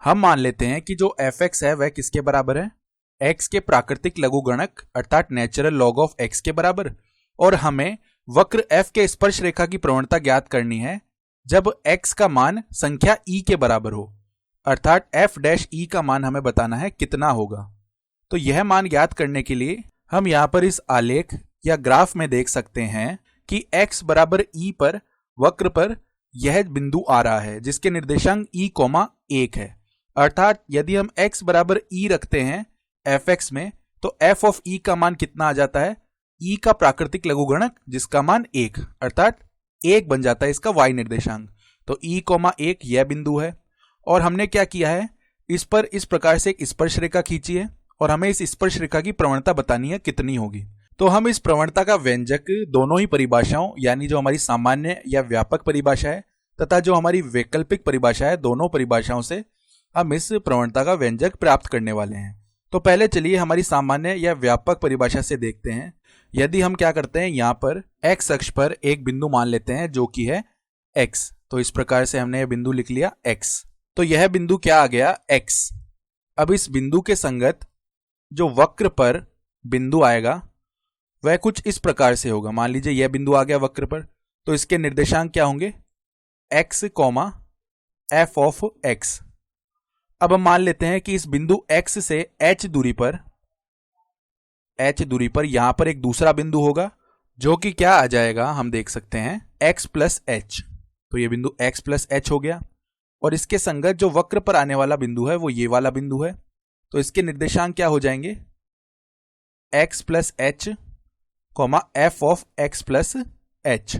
हम मान लेते हैं कि जो fx है वह किसके बराबर है, x के प्राकृतिक लघुगणक अर्थात नेचुरल लॉग ऑफ x के बराबर, और हमें वक्र f के स्पर्श रेखा की प्रवणता ज्ञात करनी है जब x का मान संख्या e के बराबर हो, अर्थात f डैश e का मान हमें बताना है कितना होगा। तो यह मान ज्ञात करने के लिए हम यहाँ पर इस आलेख या ग्राफ में देख सकते हैं कि x बराबर e पर वक्र पर यह बिंदु आ रहा है जिसके निर्देशांक e, 1 है, अर्थात यदि हम x बराबर e रखते हैं fx में तो f ऑफ e का मान कितना आ जाता है, e का प्राकृतिक लघुगणक जिसका मान 1 अर्थात 1 बन जाता है इसका y निर्देशांक। तो e, 1 यह बिंदु है और हमने क्या किया है, इस पर इस प्रकार से एक स्पर्श रेखा खींची है और हमें इस स्पर्श रेखा की प्रवणता बतानी है कितनी होगी। तो हम इस प्रवणता का व्यंजक दोनों ही परिभाषाओं यानी जो हमारी सामान्य या व्यापक परिभाषा है तथा जो हमारी वैकल्पिक परिभाषा है, दोनों परिभाषाओं से हम इस प्रवणता का व्यंजक प्राप्त करने वाले हैं। तो पहले चलिए हमारी सामान्य या व्यापक परिभाषा से देखते हैं। यदि हम क्या करते हैं, यहाँ पर x अक्ष पर एक बिंदु मान लेते हैं जो कि है x, तो इस प्रकार से हमने यह बिंदु लिख लिया x। तो यह बिंदु क्या आ गया, x। अब इस बिंदु के संगत जो वक्र पर बिंदु आएगा वह कुछ इस प्रकार से होगा। मान लीजिए यह बिंदु आ गया वक्र पर, तो इसके निर्देशांक क्या होंगे, x, f ऑफ x। अब हम मान लेते हैं कि इस बिंदु x से h दूरी पर यहां पर एक दूसरा बिंदु होगा जो कि क्या आ जाएगा, हम देख सकते हैं x प्लस h। तो ये बिंदु x प्लस h हो गया और इसके संगत जो वक्र पर आने वाला बिंदु है वो ये वाला बिंदु है। तो इसके निर्देशांक क्या हो जाएंगे, x plus h, f of x plus h।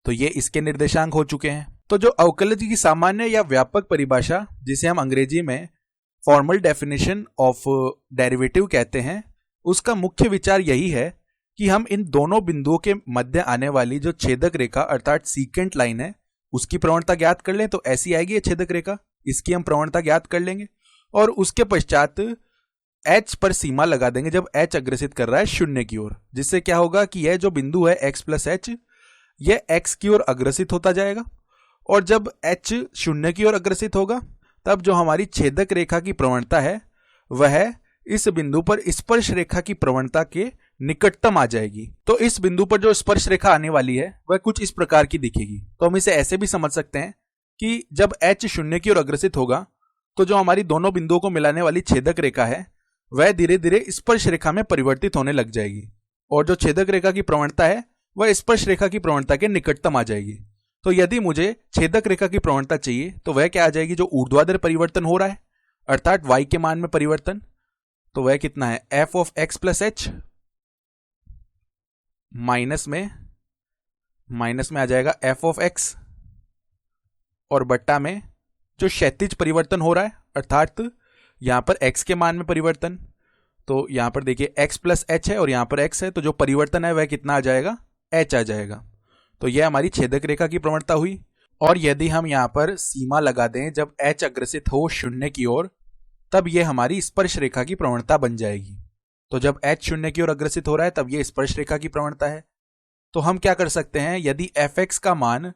तो ये इसके निर्देशांक हो चुके हैं। तो जो अवकलज की सामान्य या व्यापक परिभाषा जिसे हम अंग्रेजी में फॉर्मल डेफिनेशन ऑफ डेरिवेटिव कहते हैं, उसका मुख्य विचार यही है कि हम इन दोनों बिंदुओं के मध्य आने वाली जो छेदक रेखा अर्थात सीकेंट लाइन है उसकी प्रवणता ज्ञात कर लें। तो ऐसी आएगी ये छेदक रेखा, इसकी हम प्रवणता ज्ञात कर लेंगे और उसके पश्चात h पर सीमा लगा देंगे जब h अग्रसित कर रहा है शून्य की ओर, जिससे क्या होगा कि यह जो बिंदु है x प्लस h यह x की ओर अग्रसित होता जाएगा और जब h शून्य की ओर अग्रसित होगा तब जो हमारी छेदक रेखा की प्रवणता है वह इस बिंदु पर स्पर्श रेखा की प्रवणता के निकटतम आ जाएगी। तो इस बिंदु पर जो स्पर्श रेखा आने वाली है वह कुछ इस प्रकार की दिखेगी। तो हम इसे ऐसे भी समझ सकते हैं कि जब h शून्य की ओर अग्रसित होगा तो जो हमारी दोनों बिंदुओं को मिलाने वाली छेदक रेखा है वह धीरे धीरे स्पर्श रेखा में परिवर्तित होने लग जाएगी और जो छेदक रेखा की प्रवणता है वह स्पर्श रेखा की प्रवणता के निकटतम आ जाएगी। तो यदि मुझे छेदक रेखा की प्रवणता चाहिए तो वह क्या आ जाएगी, जो ऊर्ध्वाधर परिवर्तन हो रहा है अर्थात y के मान में परिवर्तन, तो वह कितना है, f of x plus h, minus में आ जाएगा f ऑफ x और बट्टा में जो क्षैतिज परिवर्तन हो रहा है अर्थात यहां पर x के मान में परिवर्तन। तो यहां पर देखिए x प्लस h है और यहां पर x है, तो जो परिवर्तन है वह कितना आ जाएगा, h आ जाएगा। तो यह हमारी छेदक रेखा की प्रवणता हुई। और यदि हम यहां पर सीमा लगा दें जब h अग्रसित हो शून्य की ओर तब यह हमारी स्पर्श रेखा की प्रवणता बन जाएगी। तो जब h शून्य की ओर अग्रसित हो रहा है तब यह स्पर्श रेखा की प्रवणता है। तो हम क्या कर सकते हैं, यदि fx का मान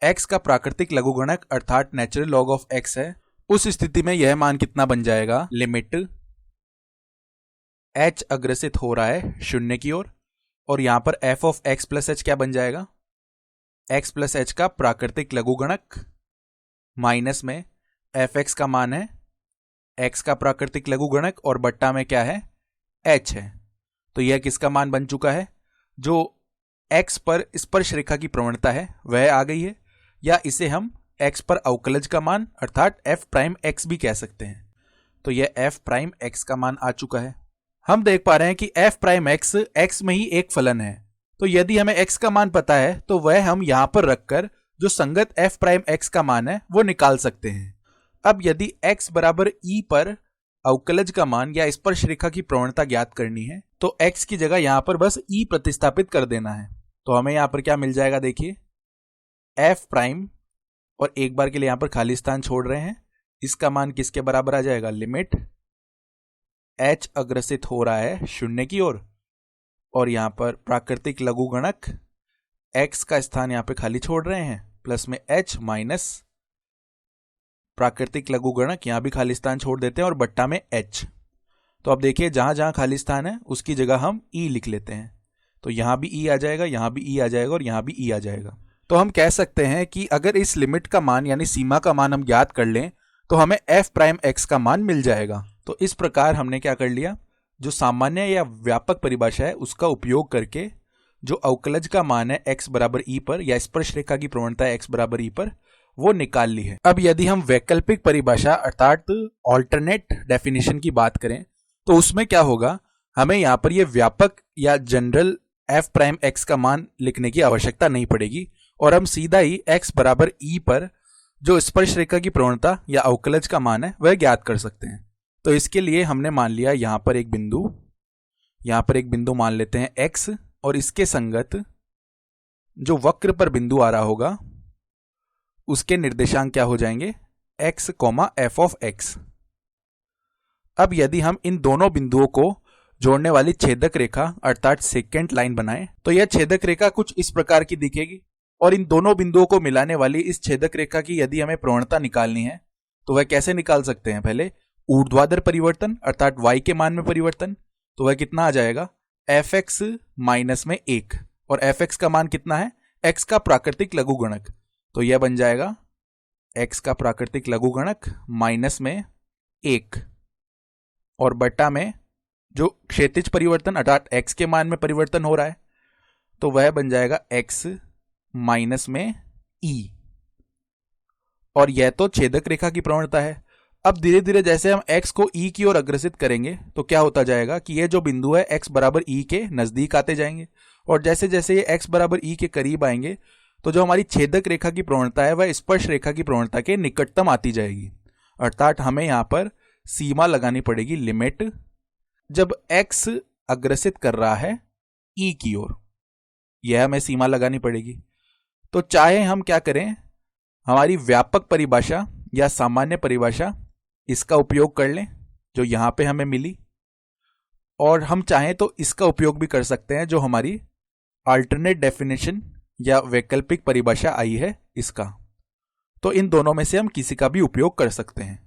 x का प्राकृतिक लघुगणक अर्थात नेचुरल लॉग ऑफ x है, उस स्थिति में यह मान कितना बन जाएगा, लिमिट h अग्रसित हो रहा है शून्य की ओर और यहां पर f of x plus h क्या बन जाएगा, x प्लस h का प्राकृतिक लघुगणक माइनस में fx का मान है x का प्राकृतिक लघुगणक और बट्टा में क्या है, h है। तो यह किसका मान बन चुका है, जो x पर स्पर्श रेखा की प्रवणता है वह आ गई है, या इसे हम x पर अवकलज का मान अर्थात f प्राइम x भी कह सकते हैं। तो यह f प्राइम x का मान आ चुका है। हम देख पा रहे हैं कि f प्राइम x x में ही एक फलन है, तो यदि हमें x का मान पता है तो वह हम यहां पर रखकर जो संगत f प्राइम x का मान है वो निकाल सकते हैं। अब यदि x बराबर e पर अवकलज का मान या स्पर्श रेखा की प्रवणता ज्ञात करनी है तो x की जगह यहां पर बस e प्रतिस्थापित कर देना है। तो हमें यहां पर क्या मिल जाएगा, देखिए f प्राइम और एक बार के लिए यहां पर खाली स्थान छोड़ रहे हैं, इसका मान किसके बराबर आ जाएगा, लिमिट h अग्रसित हो रहा है शून्य की ओर और यहां पर प्राकृतिक लघुगणक x का स्थान यहां पे खाली छोड़ रहे हैं प्लस में h माइनस प्राकृतिक लघुगणक, यहाँ भी खालिस्तान छोड़ देते हैं और बट्टा में h। तो अब देखिए जहां जहां खालिस्तान है उसकी जगह हम e लिख लेते हैं। तो यहां भी e आ जाएगा, यहां भी e आ जाएगा और यहां भी e आ जाएगा। तो हम कह सकते हैं कि अगर इस लिमिट का मान यानी सीमा का मान हम ज्ञात कर लें तो हमें f प्राइम x का मान मिल जाएगा। तो इस प्रकार हमने क्या कर लिया, जो सामान्य या व्यापक परिभाषा है उसका उपयोग करके जो अवकलज का मान है x बराबर e पर या स्पर्श रेखा की प्रवणता है x बराबर e पर, वो निकाल ली है। अब यदि हम वैकल्पिक परिभाषा अर्थात ऑल्टरनेट डेफिनेशन की बात करें तो उसमें क्या होगा, हमें यहाँ पर ये व्यापक या जनरल f प्राइम x का मान लिखने की आवश्यकता नहीं पड़ेगी और हम सीधा ही x बराबर e पर जो स्पर्श रेखा की प्रवणता या अवकलज का मान है वह ज्ञात कर सकते हैं। तो इसके लिए हमने मान लिया यहाँ पर एक बिंदु मान लेते हैं x और इसके संगत जो वक्र पर बिंदु आ रहा होगा उसके निर्देशांक क्या हो जाएंगे, x, f ऑफ x। अब यदि हम इन दोनों बिंदुओं को जोड़ने वाली छेदक रेखा अर्थात सेकेंड लाइन बनाएं तो यह छेदक रेखा कुछ इस प्रकार की दिखेगी और इन दोनों बिंदुओं को मिलाने वाली इस छेदक रेखा की यदि हमें प्रवणता निकालनी है तो वह कैसे निकाल सकते हैं, पहले ऊर्ध्वाधर परिवर्तन अर्थात y के मान में परिवर्तन, तो वह कितना आ जाएगा fx माइनस में 1 और fx का मान कितना है, x का प्राकृतिक लघुगणक, तो यह बन जाएगा x का प्राकृतिक लघुगणक माइनस में 1 और बट्टा में जो क्षैतिज परिवर्तन अर्थात x के मान में परिवर्तन हो रहा है तो वह बन जाएगा x माइनस में e और यह तो छेदक रेखा की प्रवणता है। अब धीरे धीरे जैसे हम x को e की ओर अग्रसित करेंगे तो क्या होता जाएगा कि ये जो बिंदु है x बराबर e के नजदीक आते जाएंगे और जैसे जैसे ये x बराबर e के करीब आएंगे तो जो हमारी छेदक रेखा की प्रवणता है वह स्पर्श रेखा की प्रवणता के निकटतम आती जाएगी। अर्थात हमें यहाँ पर सीमा लगानी पड़ेगी, लिमिट, जब x अग्रसित कर रहा है e की ओर, यह हमें सीमा लगानी पड़ेगी। तो चाहे हम क्या करें, हमारी व्यापक परिभाषा या सामान्य परिभाषा इसका उपयोग कर लें जो यहां पे हमें मिली, और हम चाहें तो इसका उपयोग भी कर सकते हैं जो हमारी अल्टरनेट डेफिनेशन या वैकल्पिक परिभाषा आई है इसका। तो इन दोनों में से हम किसी का भी उपयोग कर सकते हैं।